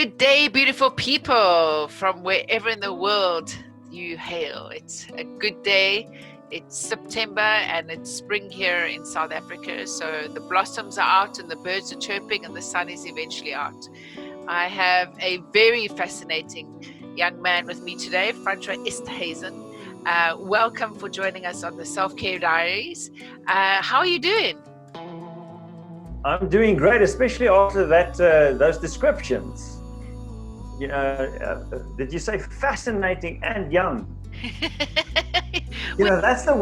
Good day, beautiful people from wherever in the world you hail. It's a good day. It's September and it's spring here in South Africa. So the blossoms are out and the birds are chirping and the sun is eventually out. I have a very fascinating young man with me today, Francois Esterhuizen. Welcome for joining us on the Selfcare Diaries. How are you doing? I'm doing great, especially after that those descriptions. You know, did you say fascinating and young? That's the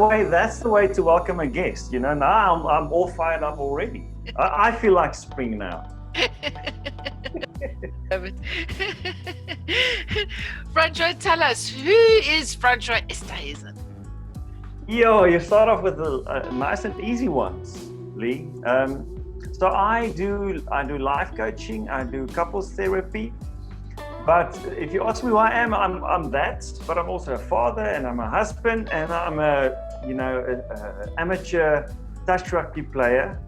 way to welcome a guest. Now I'm all fired up already. I feel like spring now. Francois, tell us, who is Francois Esterhuizen? You start off with the nice and easy ones, Lee. So I do life coaching, I do couples therapy, but if you ask me who I am, I'm that, but I'm also a father and I'm a husband and I'm a amateur touch rugby player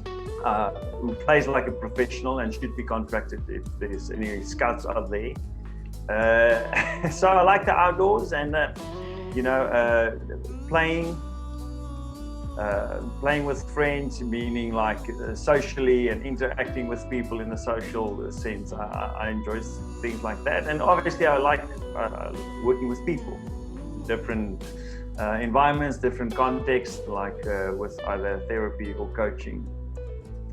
who plays like a professional and should be contracted if there's any scouts out there. So I like the outdoors and playing with friends, meaning like socially and interacting with people in a social sense. I enjoy things like that, and obviously I like working with people, different environments, different contexts, like with either therapy or coaching.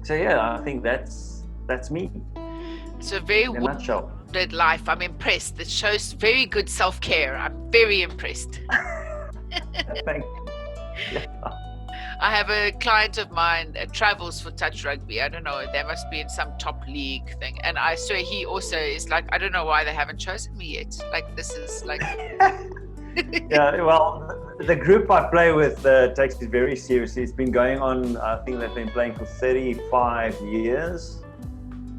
So yeah, I think that's me. It's a very well-rounded life. I'm impressed. It shows very good self-care. I'm very impressed. Thank you. Yeah. I have a client of mine that travels for touch rugby. I don't know, there must be in some top league thing. And I swear he also is like, I don't know why they haven't chosen me yet. Like, this is like... Yeah, well, the group I play with takes it very seriously. It's been going on, I think they've been playing for 35 years.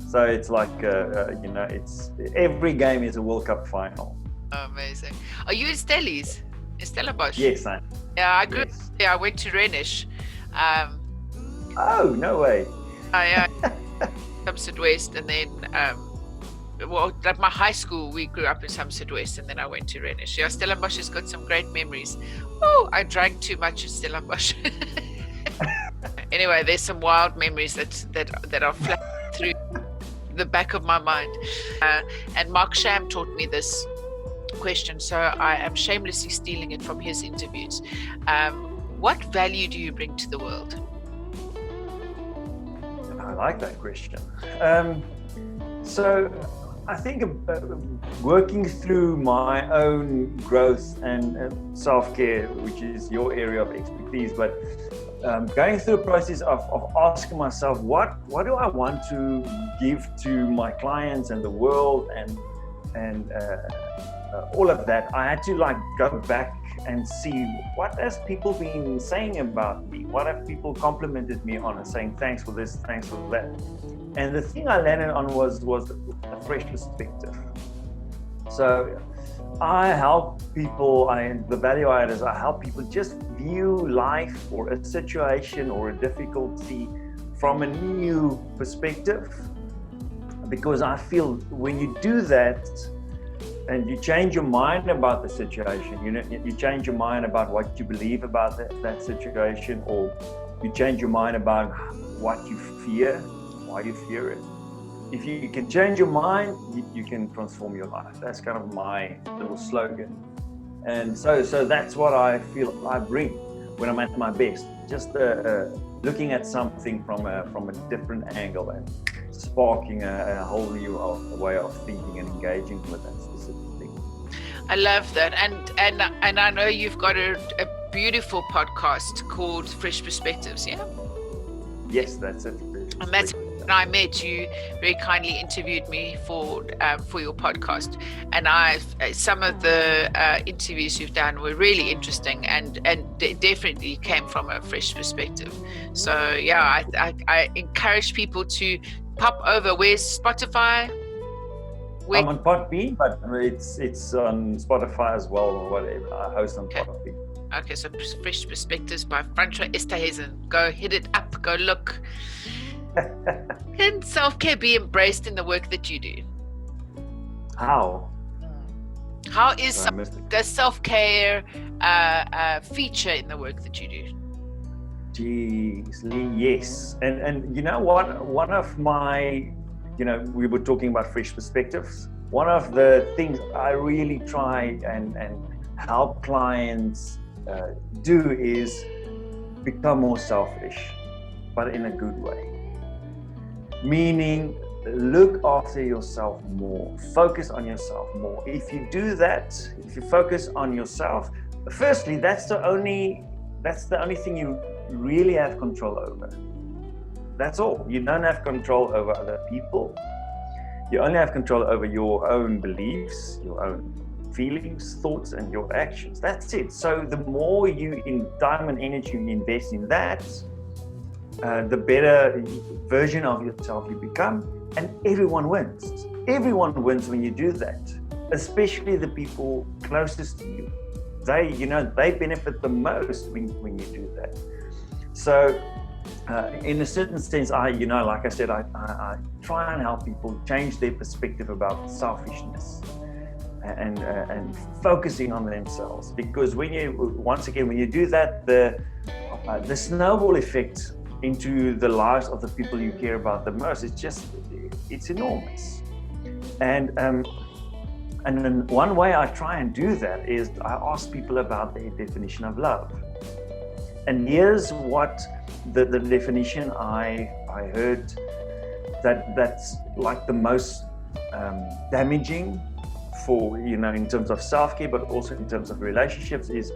So it's like, it's every game is a World Cup final. Amazing. Are you in Stellies? In Stellenbosch? Yes, I am. Yeah, I grew up there. I went to Renish. Oh, no way. I Somerset West, and then, like my high school, we grew up in Somerset West, and then I went to Renish. Yeah, Stellenbosch has got some great memories. Oh, I drank too much at Stellenbosch. Anyway, there's some wild memories that are flat through the back of my mind. And Mark Sham taught me this question, so I am shamelessly stealing it from his interviews. What value do you bring to the world? I like that question. So I think working through my own growth and self-care, which is your area of expertise, but going through a process of asking myself, what do I want to give to my clients and the world and all of that. I had to go back and see what has people been saying about me, what have people complimented me on and saying thanks for this, thanks for that. And the thing I landed on was a fresh perspective. So I help people, the value I add is I help people just view life or a situation or a difficulty from a new perspective, because I feel when you do that, and you change your mind about the situation, you change your mind about what you believe about that situation, or you change your mind about what you fear, why you fear it. If you can change your mind, you can transform your life. That's kind of my little slogan. And so that's what I feel I bring when I'm at my best. Just looking at something from a different angle and sparking a whole new way of thinking and engaging with that specific thing. I love that, and I know you've got a beautiful podcast called Fresh Perspectives, yeah? Yes, that's it. And that's when I met you. Very kindly interviewed me for your podcast, and some of the interviews you've done were really interesting and definitely came from a fresh perspective. So yeah, I encourage people to pop over. Where's Spotify? I'm on Podbean, but it's on Spotify as well, or whatever. I host on Podbean. Okay, so Fresh Perspectives by Francois Esterhuizen. Go hit it up, go look. Can self-care be embraced in the work that you do? How? How is So I missed it. does self-care feature in the work that you do? Geez, Lee, yes. And you know what? One of my, we were talking about fresh perspectives. One of the things I really try and help clients do is become more selfish, but in a good way. Meaning, look after yourself more, focus on yourself more. If you do that, if you focus on yourself, firstly, that's the only thing you really have control over. That's all. You don't have control over other people. You only have control over your own beliefs, your own feelings, thoughts, and your actions. That's it. So the more you in time and energy you invest in that, the better version of yourself you become, and everyone wins. Everyone wins when you do that, especially the people closest to you. They benefit the most when you do that. So in a certain sense, like I said, I try and help people change their perspective about selfishness and focusing on themselves. Because when you do that, the snowball effect into the lives of the people you care about the most, it's enormous. And then one way I try and do that is I ask people about their definition of love. And here's what the definition I heard that's like the most damaging for, in terms of self-care, but also in terms of relationships, is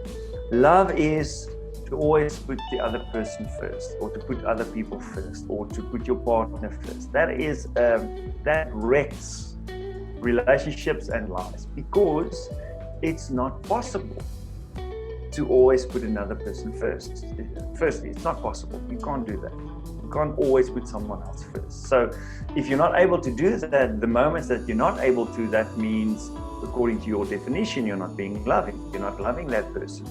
love is to always put the other person first, or to put other people first, or to put your partner first. That wrecks relationships and lives, because it's not possible to always put another person first. Firstly, it's not possible. You can't do that. You can't always put someone else first. So if you're not able to do that, the moments that you're not able to, that means, according to your definition, you're not being loving. You're not loving that person.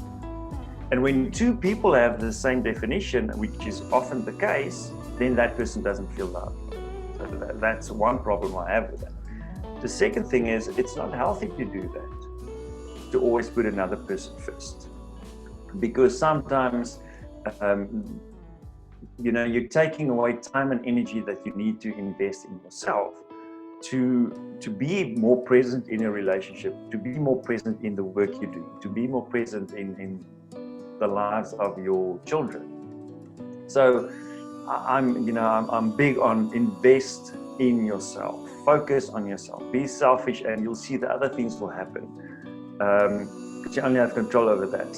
And when two people have the same definition, which is often the case, then that person doesn't feel loved. So that's one problem I have with that. The second thing is, it's not healthy to do that, to always put another person first. Because sometimes, you're taking away time and energy that you need to invest in yourself to be more present in a relationship, to be more present in the work you do, to be more present in the lives of your children. So I'm big on invest in yourself, focus on yourself, be selfish, and you'll see the other things will happen. But you only have control over that.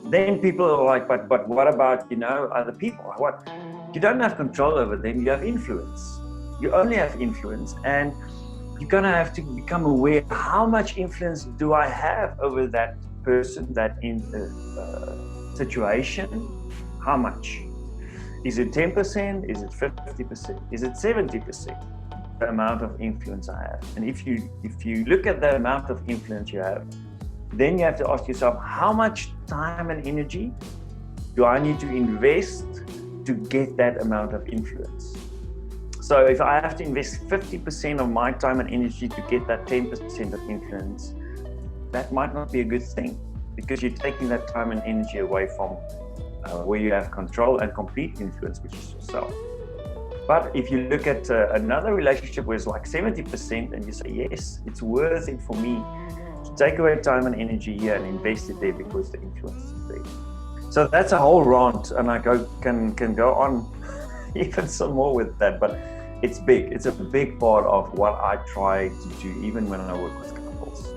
Then people are like, but what about other people? What? You don't have control over them. You have influence. You only have influence, and you're gonna have to become aware. How much influence do I have over that person, that situation? How much? Is it 10%? Is it 50%? Is it 70%? The amount of influence I have. And if you look at the amount of influence you have, then you have to ask yourself, how much time and energy do I need to invest to get that amount of influence? So if I have to invest 50% of my time and energy to get that 10% of influence, that might not be a good thing, because you're taking that time and energy away from where you have control and complete influence, which is yourself. But if you look at another relationship where it's like 70%, and you say, yes, it's worth it for me to take away time and energy here and invest it there because the influence is there. So that's a whole rant, and I can go on even some more with that, but it's big. It's a big part of what I try to do, even when I work with couples.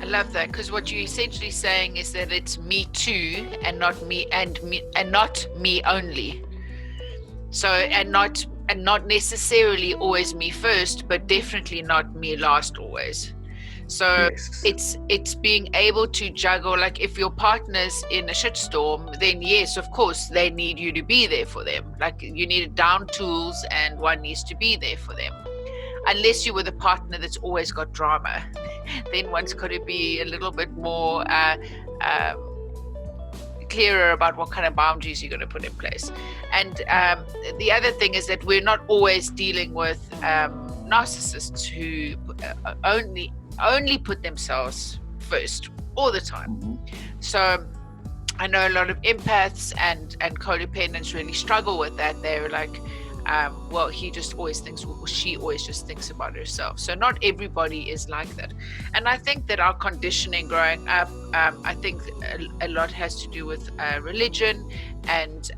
I love that, because what you're essentially saying is that it's me too, and not me and not me only. So and not necessarily always me first, but definitely not me last always. So yes. it's being able to juggle. Like if your partner's in a shitstorm, then yes, of course, they need you to be there for them. Like you need down tools, and one needs to be there for them. Unless you're with a partner that's always got drama, then one's got to be a little bit more clearer about what kind of boundaries you're going to put in place. And the other thing is that we're not always dealing with narcissists who only put themselves first all the time. So I know a lot of empaths and codependents really struggle with that. They're like, well, he just always thinks, or she always just thinks about herself. So not everybody is like that. And I think that our conditioning growing up, I think a lot has to do with religion and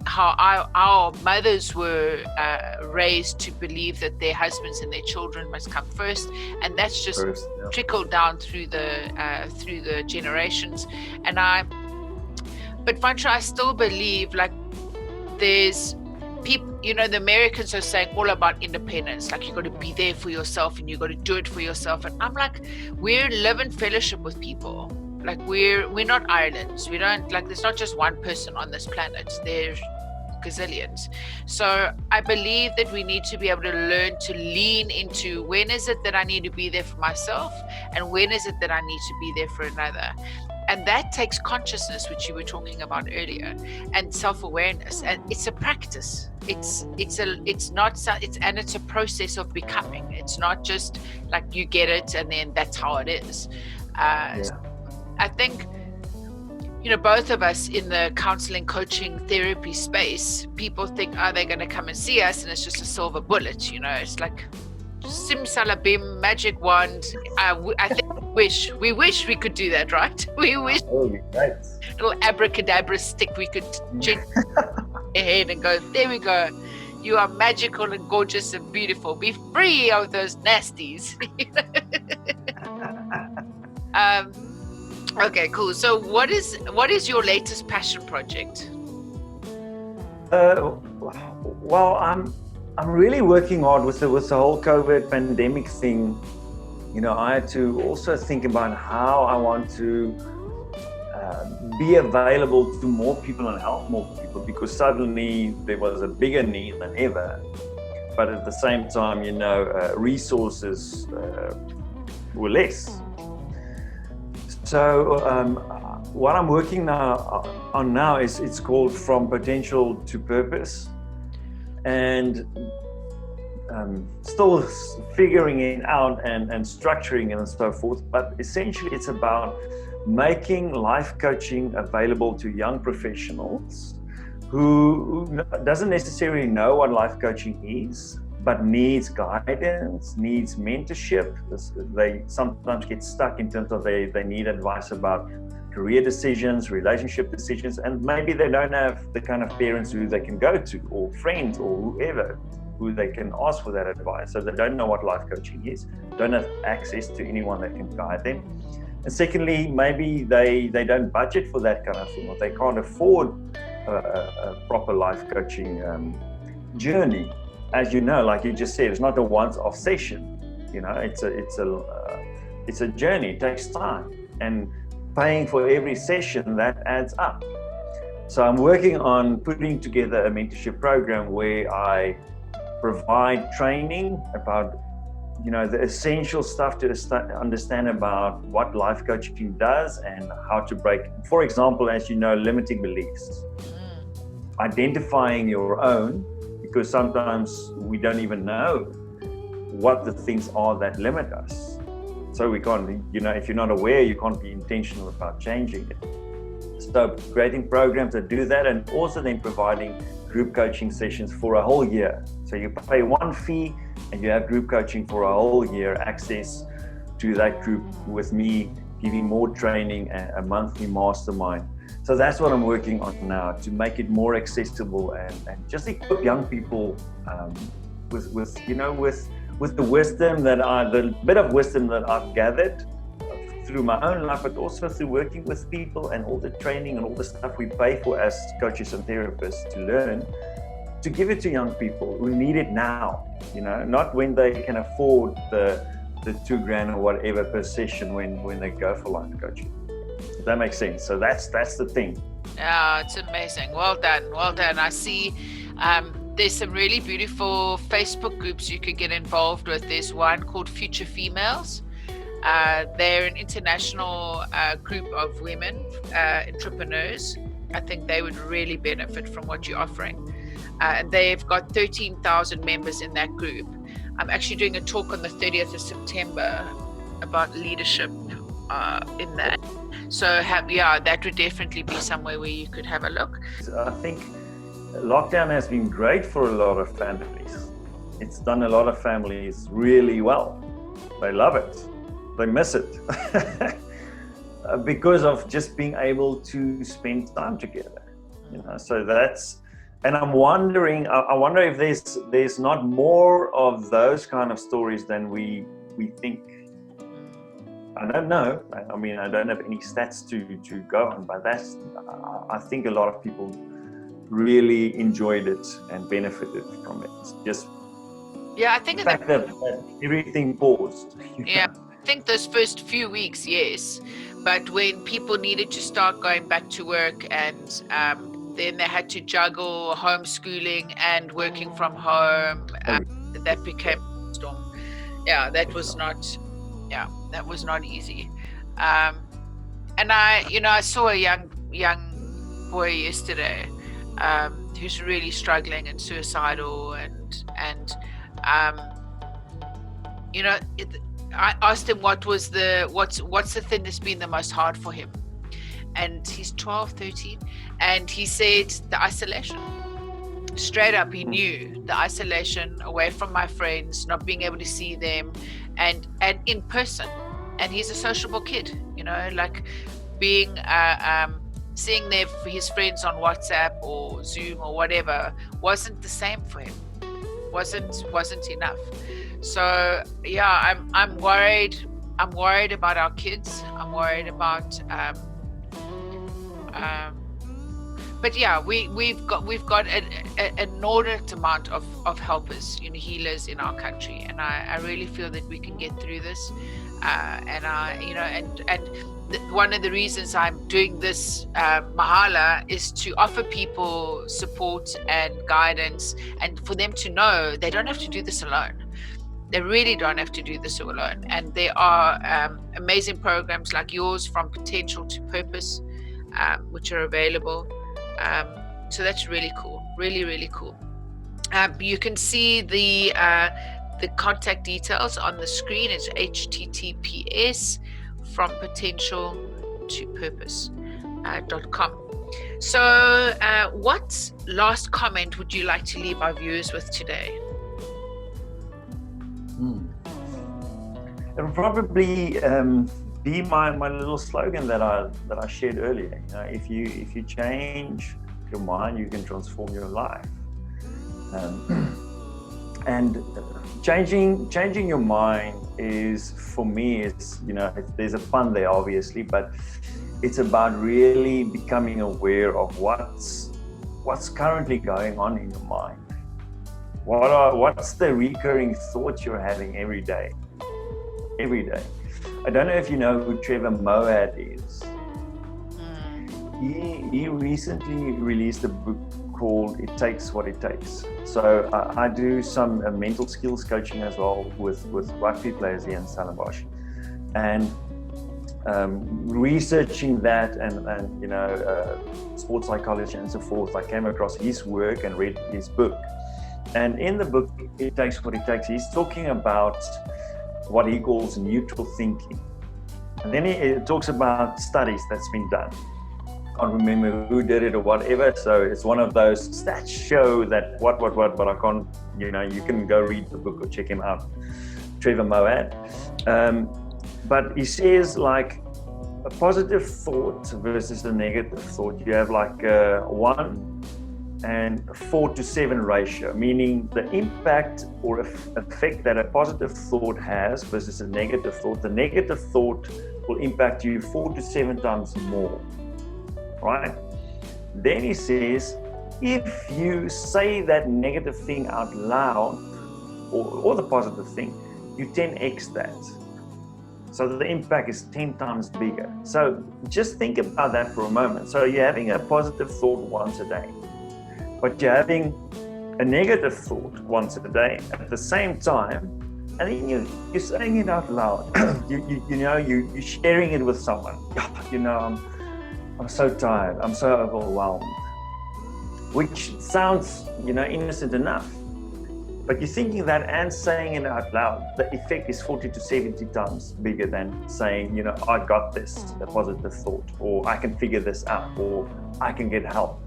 how our mothers were raised to believe that their husbands and their children must come first, and that's just trickled down through the generations. But Francois, I still believe like there's people, the Americans are saying all about independence, like you got to be there for yourself and you got to do it for yourself. And I'm like, we live in fellowship with people. Like we're not islands. We don't, like, there's not just one person on this planet. There's gazillions. So I believe that we need to be able to learn to lean into when is it that I need to be there for myself and when is it that I need to be there for another. And that takes consciousness, which you were talking about earlier, and self-awareness. And it's a practice. It's a process of becoming. It's not just like you get it and then that's how it is. I think, both of us in the counseling, coaching, therapy space, people think, oh, they're going to come and see us and it's just a silver bullet. It's like simsalabim, magic wand. I think we wish we could do that, right? We wish little abracadabra stick we could gently ahead and go, there we go. You are magical and gorgeous and beautiful. Be free of those nasties. Okay, cool. So what is your latest passion project? Well, I'm really working hard with the whole COVID pandemic thing. I had to also think about how I want to be available to more people and help more people, because suddenly there was a bigger need than ever. But at the same time, resources were less. So what I'm working on now is it's called From Potential to Purpose. And still figuring it out and structuring it and so forth. But essentially it's about making life coaching available to young professionals who doesn't necessarily know what life coaching is, but needs guidance, needs mentorship. They sometimes get stuck in terms of they need advice about career decisions, relationship decisions, and maybe they don't have the kind of parents who they can go to, or friends, or whoever, who they can ask for that advice. So they don't know what life coaching is, don't have access to anyone that can guide them. And secondly, maybe they don't budget for that kind of thing, or they can't afford a proper life coaching journey. As you know, like you just said, it's not a once-off session. It's a journey. It takes time, and paying for every session, that adds up. So I'm working on putting together a mentorship program where I provide training about the essential stuff to understand about what life coaching does and how to break, for example, as you know, limiting beliefs, identifying your own, because sometimes we don't even know what the things are that limit us. So we can't, if you're not aware, you can't be intentional about changing it. So creating programs that do that, and also then providing group coaching sessions for a whole year. So you pay one fee and you have group coaching for a whole year, access to that group with me, giving more training and a monthly mastermind. So that's what I'm working on now, to make it more accessible and just equip young people with the wisdom the bit of wisdom that I've gathered through my own life, but also through working with people and all the training and all the stuff we pay for as coaches and therapists to learn, to give it to young people who need it now, not when they can afford the $2,000 or whatever per session when they go for life coaching. Does that make sense? So that's the thing. Yeah, it's amazing. Well done. I see there's some really beautiful Facebook groups you could get involved with. There's one called Future Females. They're an international group of women entrepreneurs. I think they would really benefit from what you're offering. And they've got 13,000 members in that group. I'm actually doing a talk on the 30th of September about leadership in that. So that would definitely be somewhere where you could have a look. I think lockdown has been great for a lot of families. It's done a lot of families really well. They love it. They miss it. Because of just being able to spend time together. So that's, and I'm wondering, I wonder if there's not more of those kind of stories than we think. I don't know. I mean, I don't have any stats to go on, but I think a lot of people really enjoyed it and benefited from it. Just I think the fact that everything paused. I think those first few weeks, yes, but when people needed to start going back to work, and then they had to juggle homeschooling and working from home, that became a storm. That was not easy. And I saw a young boy yesterday who's really struggling and suicidal, and I asked him what's the thing that's been the most hard for him, and he's 12, 13, and he said the isolation. Straight up, he knew the isolation, away from my friends, not being able to see them, and in person. And he's a sociable kid, like being seeing his friends on WhatsApp or Zoom or whatever wasn't the same for him. Wasn't enough. So I'm worried. I'm worried about our kids. I'm worried about but we've got an inordinate amount of helpers, healers in our country, and I really feel that we can get through this. One of the reasons I'm doing this Mahala is to offer people support and guidance, and for them to know they don't have to do this alone. They really don't have to do this alone. And there are amazing programs like yours, From Potential to Purpose, which are available. So that's really cool, really, really cool. You can see the contact details on the screen. It's https from potential to purpose.com. So what last comment would you like to leave our viewers with today? It'll probably be my little slogan that I shared earlier. If you change your mind, you can transform your life. And changing your mind is, for me, there's a fun there, obviously, but it's about really becoming aware of what's currently going on in your mind. What's the recurring thoughts you're having every day? I don't know if you know who Trevor Moawad is. He recently released a book called It Takes What It Takes. So I do some mental skills coaching as well with rugby players here in Stellenbosch, and researching that and sports psychology and so forth, I came across his work and read his book. And in the book, It Takes What It Takes, he's talking about what he calls neutral thinking. And then he talks about studies that's been done. I can't remember who did it or whatever, so it's one of those stats show that what, but I can't, you can go read the book or check him out, Trevor Moawad. But he says, like, a positive thought versus a negative thought, you have like a 1 and 4-to-7 ratio, meaning the impact or effect that a positive thought has versus a negative thought. The negative thought will impact you 4 to 7 times more, right? Then he says, if you say that negative thing out loud, or the positive thing, you 10x that. So the impact is 10 times bigger. So just think about that for a moment. So you're having a positive thought once a day, but you're having a negative thought once a day at the same time, and then you're saying it out loud. You're sharing it with someone. I'm so tired. I'm so overwhelmed. Which sounds, innocent enough. But you're thinking that and saying it out loud, the effect is 40 to 70 times bigger than saying, I got this, a positive thought, or I can figure this out, or I can get help.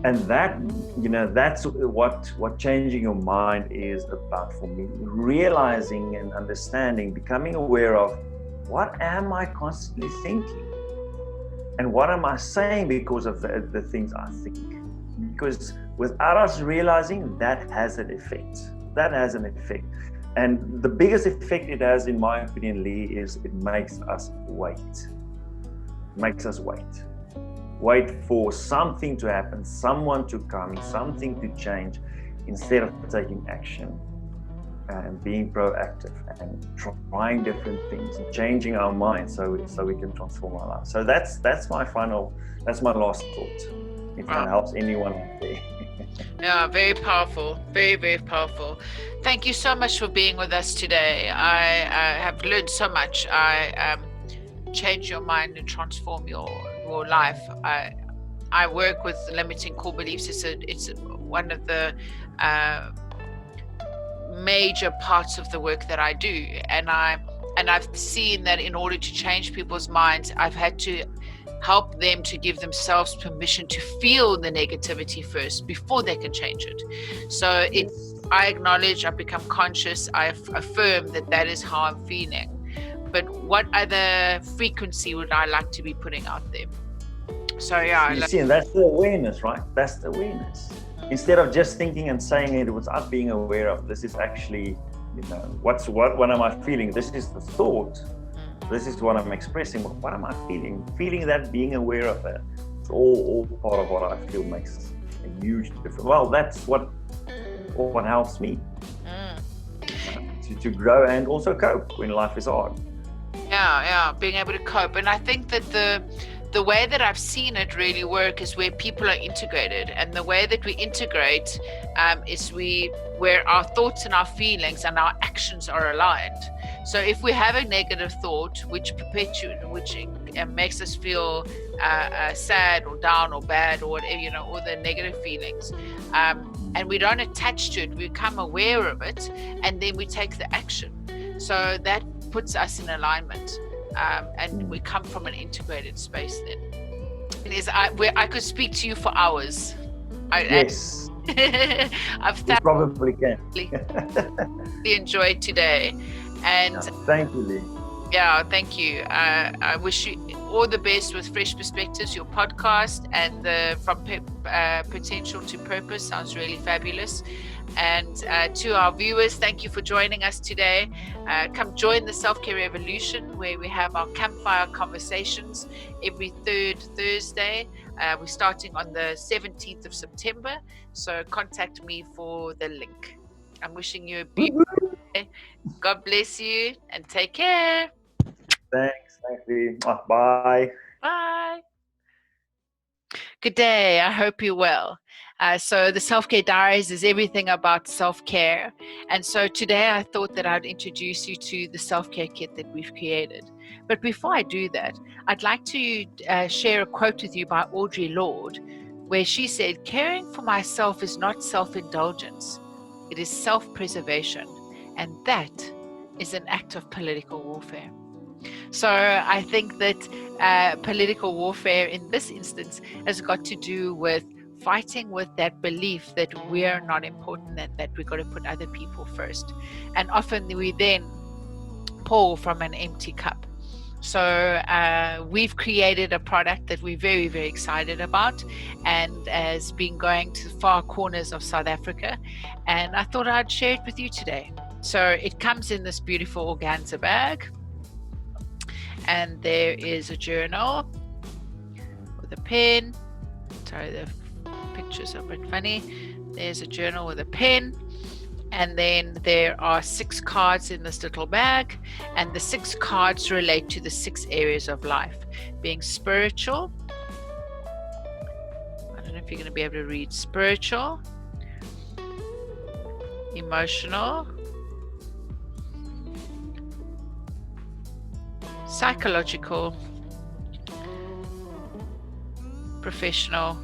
And that, that's what changing your mind is about for me. Realizing and understanding, becoming aware of, what am I constantly thinking? And what am I saying because of the things I think? Because without us realizing, that has an effect. That has an effect. And the biggest effect it has, in my opinion, Lee, is it makes us wait. It makes us wait. Wait for something to happen, someone to come, something to change, instead of taking action and being proactive and trying different things and changing our minds so we can transform our lives. So that's my last thought. If that helps anyone out there. Yeah, very powerful. Very, very powerful. Thank you so much for being with us today. I have learned so much. Change your mind and transform your life. I work with limiting core beliefs. It's one of the major parts of the work that I do, and I've seen that in order to change people's minds, I've had to help them to give themselves permission to feel the negativity first before they can change it. So I acknowledge, I become conscious, I affirm that is how I'm feeling. But what other frequency would I like to be putting out there? So you see, and that's the awareness, right? That's the awareness. Instead of just thinking and saying it without being aware of, this is actually, what am I feeling? This is the thought. This is what I'm expressing. What am I feeling? Feeling that, being aware of that. It's all part of what I feel makes a huge difference. Well, that's what helps me to grow and also cope when life is hard. Yeah, being able to cope. And I think that the way that I've seen it really work is where people are integrated, and the way that we integrate is where our thoughts and our feelings and our actions are aligned. So if we have a negative thought which makes us feel sad or down or bad or whatever, all the negative feelings, and we don't attach to it, we become aware of it, and then we take the action. So that puts us in alignment, and we come from an integrated space. Then it is I could speak to you for hours. Yes. I've probably can. enjoyed today, and thank you, Lee. Yeah, thank you. I wish you all the best with Fresh Perspectives, your podcast, and the From Potential to Purpose sounds really fabulous. And to our viewers, thank you for joining us today. Come join the Selfcare Revolution, where we have our campfire conversations every third Thursday. We're starting on the 17th of September, so contact me for the link. I'm wishing you a beautiful day. God bless you and take care. Thanks, Lee. Bye. Bye. Good day. I hope you're well. So the Selfcare Diaries is everything about self-care. And so today I thought that I'd introduce you to the self-care kit that we've created. But before I do that, I'd like to share a quote with you by Audre Lorde, where she said, "Caring for myself is not self-indulgence. It is self-preservation. And that is an act of political warfare." So I think that political warfare in this instance has got to do with fighting with that belief that we're not important and that we've got to put other people first. And often we then pour from an empty cup. So we've created a product that we're very, very excited about, and has been going to far corners of South Africa. And I thought I'd share it with you today. So it comes in this beautiful organza bag. And there is a journal with a pen. Sorry, the pictures are a bit funny. There's a journal with a pen. And then there are 6 cards in this little bag. And the 6 cards relate to the 6 areas of life, being spiritual. I don't know if you're going to be able to read spiritual, emotional, psychological, professional,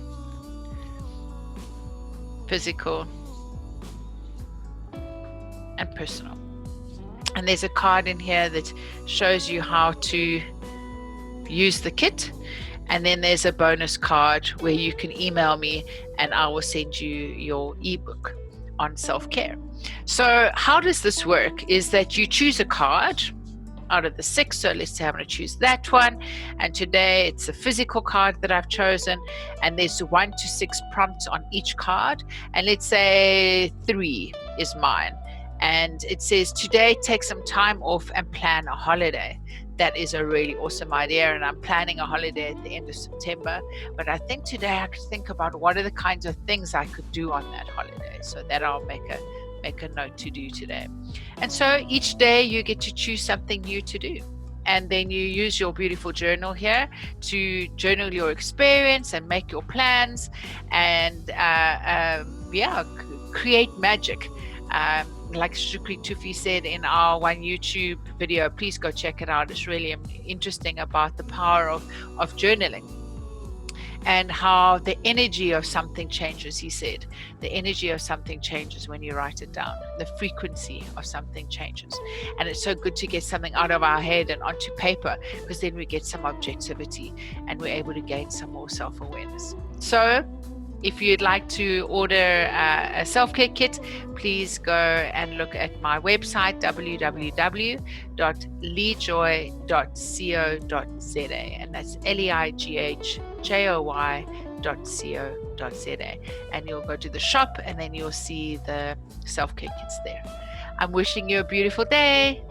physical, personal. And there's a card in here that shows you how to use the kit. And then there's a bonus card where you can email me and I will send you your ebook on self-care. So how does this work is that you choose a card out of the 6. So let's say I'm going to choose that one. And today it's a physical card that I've chosen. And there's 1 to 6 prompts on each card. And let's say 3 is mine. And it says, today take some time off and plan a holiday. That is a really awesome idea. And I'm planning a holiday at the end of September. But I think today I could think about what are the kinds of things I could do on that holiday. So that I'll make a note to do today. And so each day you get to choose something new to do. And then you use your beautiful journal here to journal your experience and make your plans and create magic. Like Shukri Tufi said in our one YouTube video, please go check it out. It's really interesting about the power of journaling and how the energy of something changes. He said the energy of something changes when you write it down. The frequency of something changes. And it's so good to get something out of our head and onto paper, because then we get some objectivity and we're able to gain some more self-awareness. So if you'd like to order a self-care kit, please go and look at my website, www.lijoy.co.za, and that's leighjoy.co.za, and you'll go to the shop and then you'll see the self-care kits there. I'm wishing you a beautiful day.